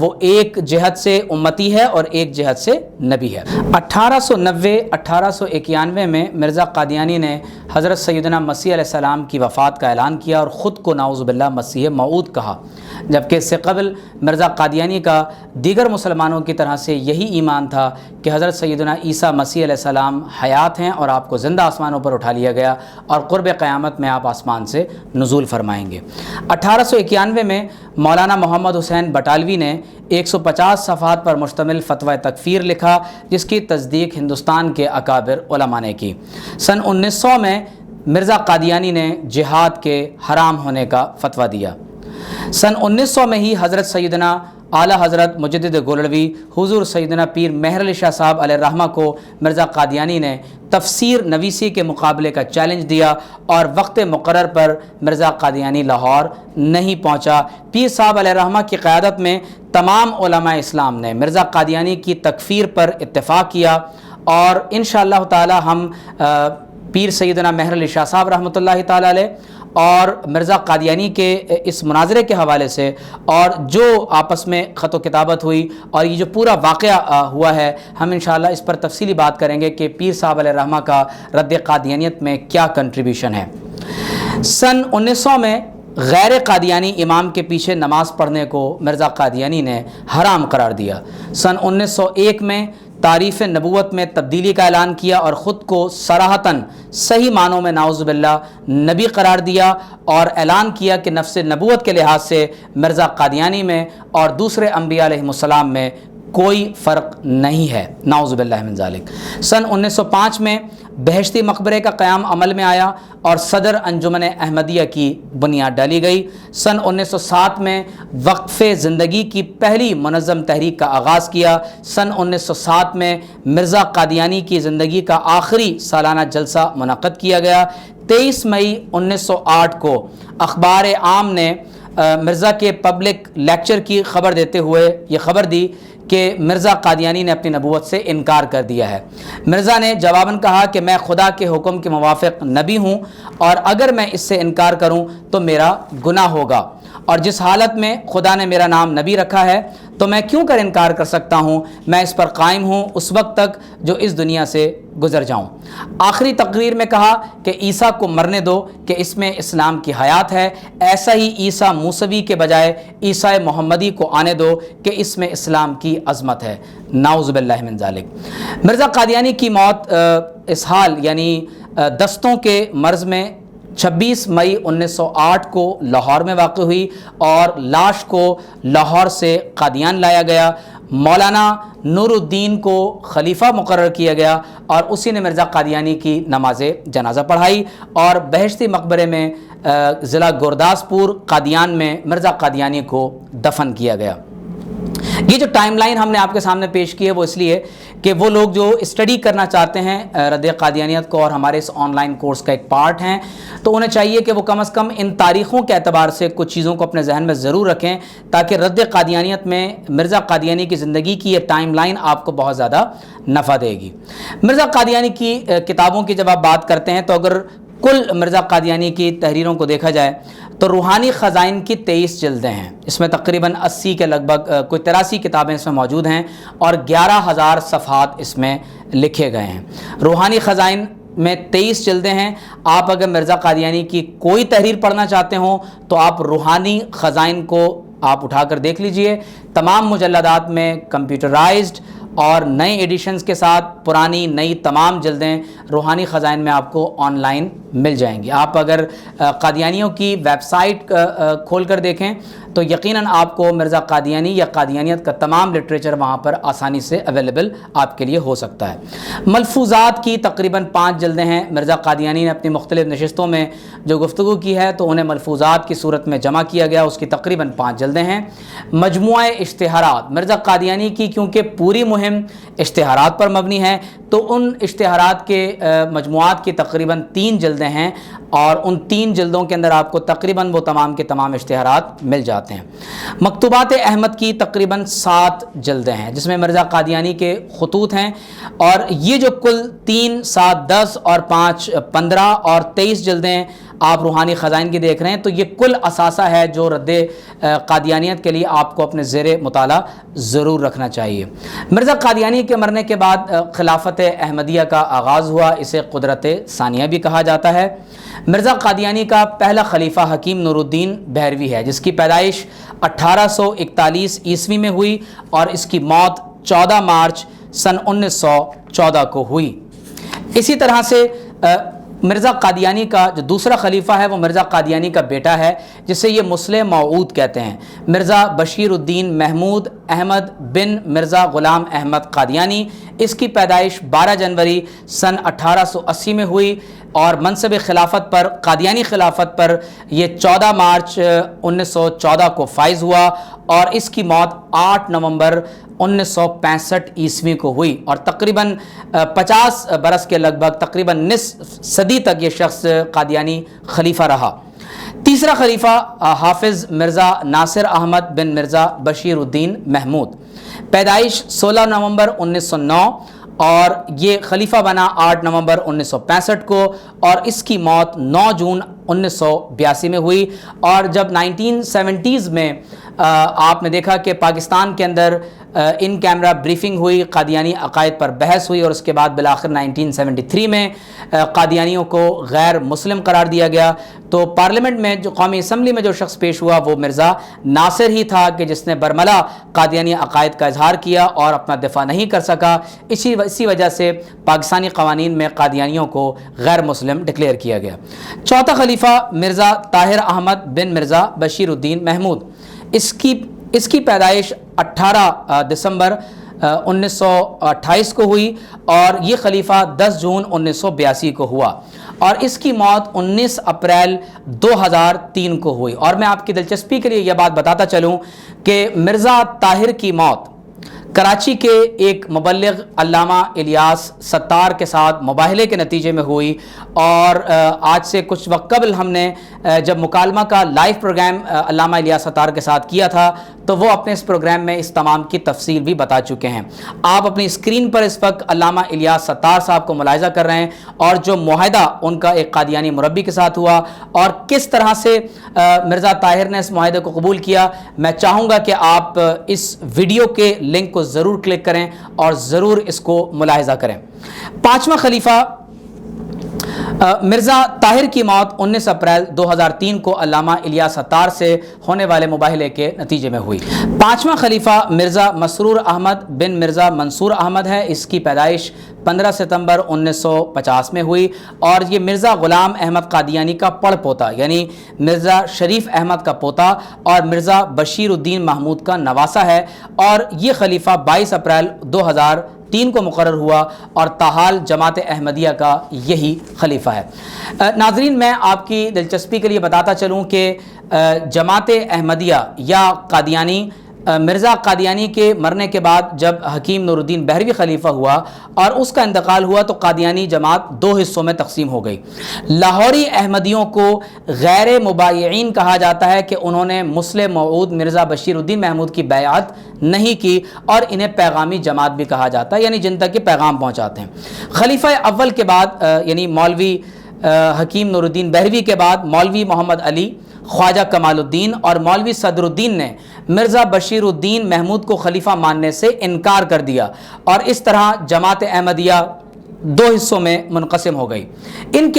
وہ ایک جہت سے امتی ہے اور ایک جہت سے نبی ہے۔ 1891 میں مرزا قادیانی نے حضرت سیدنا مسیح علیہ السلام کی وفات کا اعلان کیا اور خود کو نعوذ باللہ مسیح موعود کہا، جبکہ اس سے قبل مرزا قادیانی کا دیگر مسلمانوں کی طرح سے یہی ایمان تھا کہ حضرت سیدنا عیسیٰ مسیح علیہ السلام حیات ہیں اور آپ کو زندہ آسمانوں پر اٹھا لیا گیا اور قرب قیامت میں آپ آسمان سے نزول فرمائیں گے۔ 1891 میں مولانا محمد حسین بٹالوی نے 150 صفحات پر مشتمل فتویٰ تکفیر لکھا، جس کی تصدیق ہندوستان کے اکابر علماء نے کی۔ سن 1900 میں مرزا قادیانی نے جہاد کے حرام ہونے کا فتویٰ دیا۔ سن 1900 میں ہی حضرت سیدنا اعلیٰ حضرت مجدد گولڑوی حضور سیدنا پیر مہر علی شاہ صاحب علیہ الرحمہ کو مرزا قادیانی نے تفسیر نویسی کے مقابلے کا چیلنج دیا اور وقت مقرر پر مرزا قادیانی لاہور نہیں پہنچا۔ پیر صاحب علیہ الرحمہ کی قیادت میں تمام علماء اسلام نے مرزا قادیانی کی تکفیر پر اتفاق کیا اور انشاءاللہ تعالی ہم پیر سیدنا مہر علی شاہ صاحب رحمۃ اللہ تعالی علیہ اور مرزا قادیانی کے اس مناظرے کے حوالے سے اور جو آپس میں خط و کتابت ہوئی اور یہ جو پورا واقعہ ہوا ہے، ہم انشاءاللہ اس پر تفصیلی بات کریں گے کہ پیر صاحب علیہ الرحمہ کا رد قادیانیت میں کیا کنٹریبیوشن ہے۔ سن 1900 میں غیر قادیانی امام کے پیچھے نماز پڑھنے کو مرزا قادیانی نے حرام قرار دیا۔ سن 1901 میں تعریف نبوت میں تبدیلی کا اعلان کیا اور خود کو صراحتاً صحیح معنوں میں نعوذ باللہ نبی قرار دیا اور اعلان کیا کہ نفس نبوت کے لحاظ سے مرزا قادیانی میں اور دوسرے انبیاء علیہ السلام میں کوئی فرق نہیں ہے، نعوذ باللہ من ذالک۔ سن 1905 میں بہشتی مقبرے کا قیام عمل میں آیا اور صدر انجمن احمدیہ کی بنیاد ڈالی گئی۔ سن 1907 میں وقف زندگی کی پہلی منظم تحریک کا آغاز کیا۔ سن 1907 میں مرزا قادیانی کی زندگی کا آخری سالانہ جلسہ منعقد کیا گیا۔ 23 مئی 1908 کو اخبار عام نے مرزا کے پبلک لیکچر کی خبر دیتے ہوئے یہ خبر دی کہ مرزا قادیانی نے اپنی نبوت سے انکار کر دیا ہے۔ مرزا نے جواباً کہا کہ میں خدا کے حکم کے موافق نبی ہوں اور اگر میں اس سے انکار کروں تو میرا گناہ ہوگا، اور جس حالت میں خدا نے میرا نام نبی رکھا ہے تو میں کیوں کر انکار کر سکتا ہوں، میں اس پر قائم ہوں اس وقت تک جو اس دنیا سے گزر جاؤں۔ آخری تقریر میں کہا کہ عیسیٰ کو مرنے دو کہ اس میں اسلام کی حیات ہے، ایسا ہی عیسیٰ موسوی کے بجائے عیسیٰ محمدی کو آنے دو کہ اس میں اسلام کی عظمت ہے، نعوذ باللہ من ذالک۔ مرزا قادیانی کی موت اسہال یعنی دستوں کے مرض میں 26 مئی 1908 کو لاہور میں واقع ہوئی اور لاش کو لاہور سے قادیان لایا گیا۔ مولانا نور الدین کو خلیفہ مقرر کیا گیا اور اسی نے مرزا قادیانی کی نماز جنازہ پڑھائی اور بہشتی مقبرے میں ضلع گورداسپور قادیان میں مرزا قادیانی کو دفن کیا گیا۔ یہ جو ٹائم لائن ہم نے آپ کے سامنے پیش کی ہے وہ اس لیے کہ وہ لوگ جو اسٹڈی کرنا چاہتے ہیں رد قادیانیت کو اور ہمارے اس آن لائن کورس کا ایک پارٹ ہیں، تو انہیں چاہیے کہ وہ کم از کم ان تاریخوں کے اعتبار سے کچھ چیزوں کو اپنے ذہن میں ضرور رکھیں تاکہ رد قادیانیت میں مرزا قادیانی کی زندگی کی یہ ٹائم لائن آپ کو بہت زیادہ نفع دے گی۔ مرزا قادیانی کی کتابوں کی جب آپ بات کرتے ہیں تو اگر کل مرزا قادیانی کی تحریروں کو دیکھا جائے تو روحانی خزائن کی 23 جلدیں ہیں، اس میں تقریباً 80 کے لگ بھگ کوئی 83 کتابیں اس میں موجود ہیں اور 11,000 صفحات اس میں لکھے گئے ہیں۔ روحانی خزائن میں 23 جلدیں ہیں۔ آپ اگر مرزا قادیانی کی کوئی تحریر پڑھنا چاہتے ہوں تو آپ روحانی خزائن کو آپ اٹھا کر دیکھ لیجئے، تمام مجلدات میں کمپیوٹرائزڈ اور نئے ایڈیشنز کے ساتھ پرانی نئی تمام جلدیں روحانی خزائن میں آپ کو آن لائن مل جائیں گی۔ آپ اگر قادیانیوں کی ویب سائٹ کھول کر دیکھیں تو یقیناً آپ کو مرزا قادیانی یا قادیانیت کا تمام لٹریچر وہاں پر آسانی سے اویلیبل آپ کے لیے ہو سکتا ہے۔ ملفوظات کی تقریباً 5 جلدیں ہیں۔ مرزا قادیانی نے اپنی مختلف نشستوں میں جو گفتگو کی ہے تو انہیں ملفوظات کی صورت میں جمع کیا گیا، اس کی تقریباً 5 جلدیں ہیں۔ مجموعہ اشتہارات، مرزا قادیانی کی کیونکہ پوری مہم اشتہارات پر مبنی ہے تو ان اشتہارات کے مجموعات کی تقریباً 3 جلدیں ہیں اور ان 3 جلدوں کے اندر آپ کو تقریباً وہ تمام کے تمام اشتہارات مل جاتے ہیں۔ مکتوبات احمد کی تقریباً 7 جلدیں ہیں جس میں مرزا قادیانی کے خطوط ہیں، اور یہ جو کل 3، 7، 10 اور 5، 15 اور 23 جلدیں آپ روحانی خزائن کی دیکھ رہے ہیں، تو یہ کل اثاثہ ہے جو رد قادیانیت کے لیے آپ کو اپنے زیر مطالعہ ضرور رکھنا چاہیے۔ مرزا قادیانی کے مرنے کے بعد خلافت احمدیہ کا آغاز ہوا، اسے قدرت ثانیہ بھی کہا جاتا ہے۔ مرزا قادیانی کا پہلا خلیفہ حکیم نور الدین بہروی ہے، جس کی پیدائش 1841 عیسوی میں ہوئی اور اس کی موت 14 مارچ سن 1914 کو ہوئی۔ اسی طرح سے مرزا قادیانی کا جو دوسرا خلیفہ ہے وہ مرزا قادیانی کا بیٹا ہے، جسے یہ مسلم موعود کہتے ہیں، مرزا بشیر الدین محمود احمد بن مرزا غلام احمد قادیانی۔ اس کی پیدائش 12 جنوری سن 1880 میں ہوئی اور منصب خلافت پر، قادیانی خلافت پر یہ 14 مارچ 1914 کو فائز ہوا اور اس کی موت 8 نومبر 1965 عیسوی کو ہوئی، اور تقریباً 50 برس کے لگ بھگ تقریباً نصف صدی تک یہ شخص قادیانی خلیفہ رہا۔ تیسرا خلیفہ حافظ مرزا ناصر احمد بن مرزا بشیر الدین محمود، پیدائش 16 نومبر 1909 اور یہ خلیفہ بنا 8 نومبر 1965 کو، اور اس کی موت 9 جون 1982 میں ہوئی۔ اور جب 1970s میں آپ نے دیکھا کہ پاکستان کے اندر ان کیمرہ بریفنگ ہوئی، قادیانی عقائد پر بحث ہوئی، اور اس کے بعد بالآخر 1973 میں قادیانیوں کو غیر مسلم قرار دیا گیا، تو پارلیمنٹ میں جو قومی اسمبلی میں جو شخص پیش ہوا وہ مرزا ناصر ہی تھا کہ جس نے برملا قادیانی عقائد کا اظہار کیا اور اپنا دفاع نہیں کر سکا۔ اسی وجہ سے پاکستانی قوانین میں قادیانیوں کو غیر مسلم ڈکلیئر کیا گیا۔ چوتھا خلیفہ مرزا طاہر احمد بن مرزا بشیر الدین محمود، اس کی پیدائش 18 دسمبر 1928 کو ہوئی اور یہ خلیفہ 10 جون 1982 کو ہوا، اور اس کی موت 19 اپریل 2003 کو ہوئی۔ اور میں آپ کی دلچسپی کے لیے یہ بات بتاتا چلوں کہ مرزا طاہر کی موت کراچی کے ایک مبلغ علامہ الیاس ستار کے ساتھ مباہلے کے نتیجے میں ہوئی، اور آج سے کچھ وقت قبل ہم نے جب مکالمہ کا لائیو پروگرام علامہ الیاس ستار کے ساتھ کیا تھا تو وہ اپنے اس پروگرام میں اس تمام کی تفصیل بھی بتا چکے ہیں۔ آپ اپنی اسکرین پر اس وقت علامہ الیاس ستار صاحب کو ملاحظہ کر رہے ہیں، اور جو معاہدہ ان کا ایک قادیانی مربی کے ساتھ ہوا اور کس طرح سے مرزا طاہر نے اس معاہدے کو قبول کیا، میں چاہوں گا کہ آپ اس ویڈیو کے لنک کو ضرور کلک کریں اور ضرور اس کو ملاحظہ کریں۔ پانچواں خلیفہ مرزا طاہر کی موت 19 اپریل 2003 کو علامہ الیاس ستار سے ہونے والے مباہلے کے نتیجے میں ہوئی۔ پانچواں خلیفہ مرزا مسرور احمد بن مرزا منصور احمد ہے، اس کی پیدائش 15 ستمبر 1950 میں ہوئی، اور یہ مرزا غلام احمد قادیانی کا پڑ پوتا یعنی مرزا شریف احمد کا پوتا اور مرزا بشیر الدین محمود کا نواسہ ہے، اور یہ خلیفہ 22 اپریل 2003 کو مقرر ہوا اور تاحال جماعت احمدیہ کا یہی خلیفہ ہے۔ ناظرین، میں آپ کی دلچسپی کے لیے بتاتا چلوں کہ جماعت احمدیہ یا قادیانی، مرزا قادیانی کے مرنے کے بعد جب حکیم نور الدین بہروی خلیفہ ہوا اور اس کا انتقال ہوا تو قادیانی جماعت 2 حصوں میں تقسیم ہو گئی۔ لاہوری احمدیوں کو غیر مبایعین کہا جاتا ہے کہ انہوں نے مسلم موعود مرزا بشیر الدین محمود کی بیعت نہیں کی، اور انہیں پیغامی جماعت بھی کہا جاتا ہے، یعنی جن تک کہ پیغام پہنچاتے ہیں۔ خلیفہ اول کے بعد یعنی مولوی حکیم نور الدین بہروی کے بعد مولوی محمد علی، خواجہ کمال الدین اور مولوی صدر الدین نے مرزا بشیر الدین محمود کو خلیفہ ماننے سے انکار کر دیا، اور اس طرح جماعت احمدیہ 2 حصوں میں منقسم ہو گئی۔ ان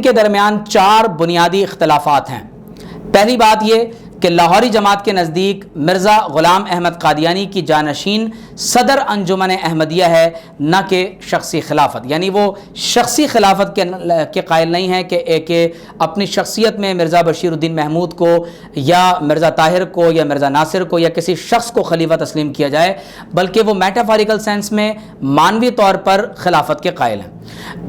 کے درمیان 4 بنیادی اختلافات ہیں۔ پہلی بات یہ کہ لاہوری جماعت کے نزدیک مرزا غلام احمد قادیانی کی جانشین صدر انجمن احمدیہ ہے، نہ کہ شخصی خلافت، یعنی وہ شخصی خلافت کے قائل نہیں ہے کہ اپنی شخصیت میں مرزا بشیر الدین محمود کو یا مرزا طاہر کو یا مرزا ناصر کو یا کسی شخص کو خلیفہ تسلیم کیا جائے، بلکہ وہ میٹافوریکل سینس میں مانوی طور پر خلافت کے قائل ہیں۔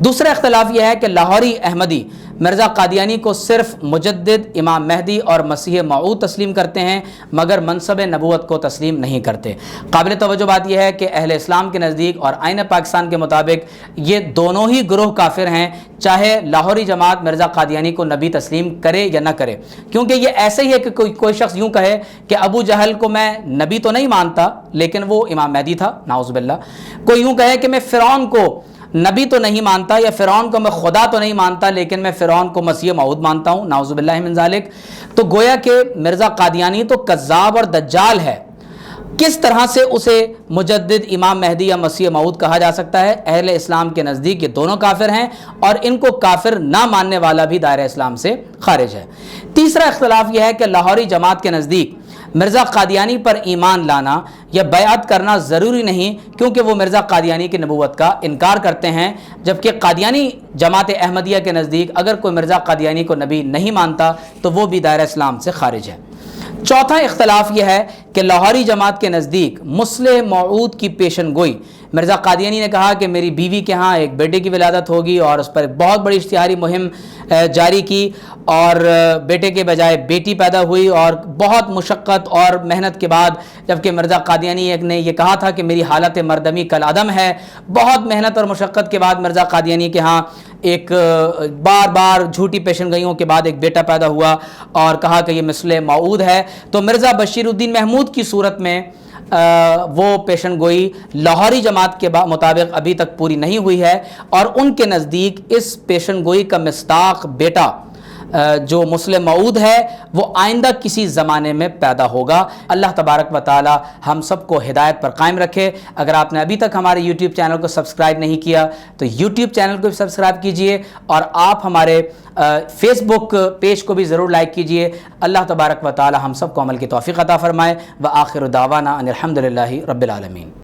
دوسرا اختلاف یہ ہے کہ لاہوری احمدی مرزا قادیانی کو صرف مجدد، امام مہدی اور مسیح موعود تسلیم کرتے ہیں، مگر منصب نبوت کو تسلیم نہیں کرتے۔ قابل توجہ بات یہ ہے کہ اہل اسلام کے نزدیک اور آئین پاکستان کے مطابق یہ دونوں ہی گروہ کافر ہیں، چاہے لاہوری جماعت مرزا قادیانی کو نبی تسلیم کرے یا نہ کرے، کیونکہ یہ ایسے ہی ہے کہ کوئی شخص یوں کہے کہ ابو جہل کو میں نبی تو نہیں مانتا لیکن وہ امام مہدی تھا، نعوذ باللہ۔ کوئی یوں کہے کہ میں فرعون کو نبی تو نہیں مانتا یا فرعون کو میں خدا تو نہیں مانتا لیکن میں فرعون کو مسیح موعود مانتا ہوں، نعوذ باللہ من ذالک، تو گویا کہ مرزا قادیانی تو کذاب اور دجال ہے۔ کس طرح سے اسے مجدد، امام مہدی یا مسیح موعود کہا جا سکتا ہے؟ اہل اسلام کے نزدیک یہ دونوں کافر ہیں اور ان کو کافر نہ ماننے والا بھی دائرہ اسلام سے خارج ہے۔ تیسرا اختلاف یہ ہے کہ لاہوری جماعت کے نزدیک مرزا قادیانی پر ایمان لانا یا بیعت کرنا ضروری نہیں، کیونکہ وہ مرزا قادیانی کی نبوت کا انکار کرتے ہیں، جبکہ قادیانی جماعت احمدیہ کے نزدیک اگر کوئی مرزا قادیانی کو نبی نہیں مانتا تو وہ بھی دائرہ اسلام سے خارج ہے۔ چوتھا اختلاف یہ ہے کہ لاہوری جماعت کے نزدیک مصلح موعود کی پیشن گوئی، مرزا قادیانی نے کہا کہ میری بیوی کے ہاں ایک بیٹے کی ولادت ہوگی اور اس پر بہت بڑی اشتہاری مہم جاری کی اور بیٹے کے بجائے بیٹی پیدا ہوئی اور بہت مشقت اور محنت کے بعد، جبکہ مرزا قادیانی نے یہ کہا تھا کہ میری حالت مردمی کالعدم ہے، بہت محنت اور مشقت کے بعد مرزا قادیانی کے ہاں ایک بار بار جھوٹی پیشن گوئیوں کے بعد ایک بیٹا پیدا ہوا اور کہا کہ یہ مصلح موعود ہے۔ تو مرزا بشیر الدین محمود کی صورت میں وہ پیشن گوئی لاہوری جماعت کے مطابق ابھی تک پوری نہیں ہوئی ہے اور ان کے نزدیک اس پیشن گوئی کا مصداق بیٹا جو مصلح موعود ہے وہ آئندہ کسی زمانے میں پیدا ہوگا۔ اللہ تبارک و تعالی ہم سب کو ہدایت پر قائم رکھے۔ اگر آپ نے ابھی تک ہمارے یوٹیوب چینل کو سبسکرائب نہیں کیا تو یوٹیوب چینل کو بھی سبسکرائب کیجئے اور آپ ہمارے فیس بک پیج کو بھی ضرور لائک کیجئے۔ اللہ تبارک و تعالی ہم سب کو عمل کی توفیق عطا فرمائے۔ وآخر دعوانا ان الحمد للہ رب العالمین۔